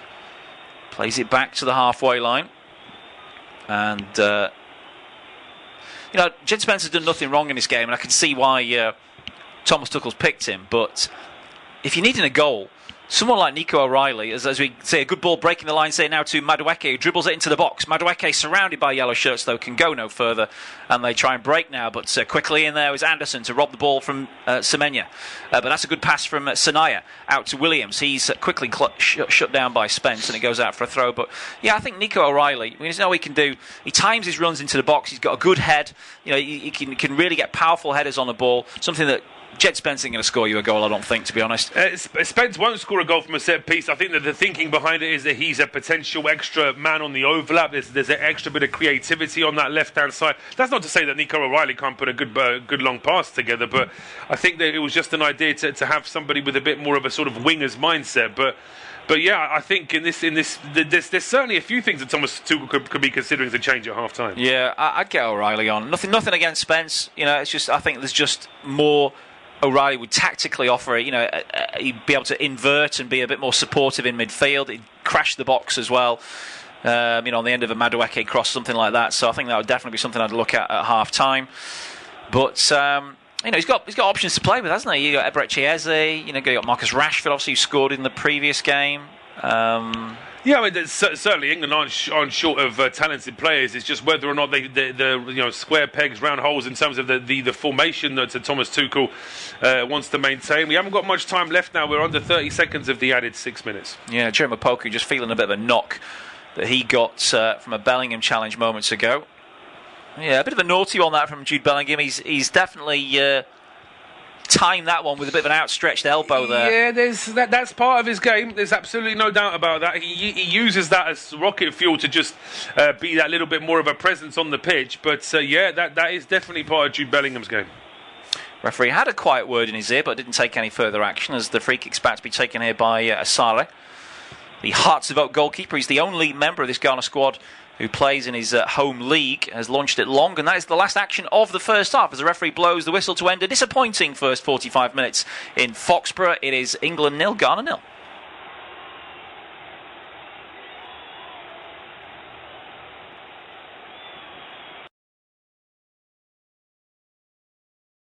plays it back to the halfway line. And, Jed Spence has done nothing wrong in this game, and I can see why Thomas Tuchel's picked him. But if you're needing a goal, someone like Nico O'Reilly, as we say, a good ball breaking the line, say now to Madueke, who dribbles it into the box. Madueke, surrounded by yellow shirts, though, can go no further, and they try and break now. But quickly in there is Anderson to rob the ball from Semenya. But that's a good pass from Sanaya out to Williams. He's quickly shut down by Spence, and it goes out for a throw. But yeah, I think Nico O'Reilly, there's no he can do. He times his runs into the box. He's got a good head. He can really get powerful headers on the ball. Something that Jed Spence isn't going to score you a goal, I don't think, to be honest. Spence won't score a goal from a set piece. I think that the thinking behind it is that he's a potential extra man on the overlap. There's an extra bit of creativity on that left-hand side. That's not to say that Nico O'Reilly can't put a good long pass together, but I think that it was just an idea to have somebody with a bit more of a sort of winger's mindset. But yeah, I think in this, there's certainly a few things that Thomas Tuchel could be considering to change at half-time. Yeah, I'd get O'Reilly on. Nothing against Spence. It's just I think there's just more O'Reilly would tactically offer it. He'd be able to invert and be a bit more supportive in midfield. He'd crash the box as well. On the end of a Madueke cross, something like that. So I think that would definitely be something I'd look at half time. But he's got options to play with, hasn't he? You got Eberechi Eze. You got Marcus Rashford, obviously, who scored in the previous game. Yeah, I mean, certainly England aren't short of talented players. It's just whether or not the square pegs, round holes in terms of the formation that Thomas Tuchel wants to maintain. We haven't got much time left now. We're under 30 seconds of the added 6 minutes. Yeah, Jeremy Poku just feeling a bit of a knock that he got from a Bellingham challenge moments ago. Yeah, a bit of a naughty one that from Jude Bellingham. He's definitely timed that one with a bit of an outstretched elbow there. Yeah, that's part of his game. There's absolutely no doubt about that. He uses that as rocket fuel to just be that little bit more of a presence on the pitch. But that is definitely part of Jude Bellingham's game. Referee had a quiet word in his ear, but didn't take any further action as the free kick's about to be taken here by Asare, the Hearts of Oak goalkeeper. He's the only member of this Ghana squad who plays in his home league, has launched it long, and that is the last action of the first half as the referee blows the whistle to end a disappointing first 45 minutes in Foxborough. It is England 0, Ghana 0.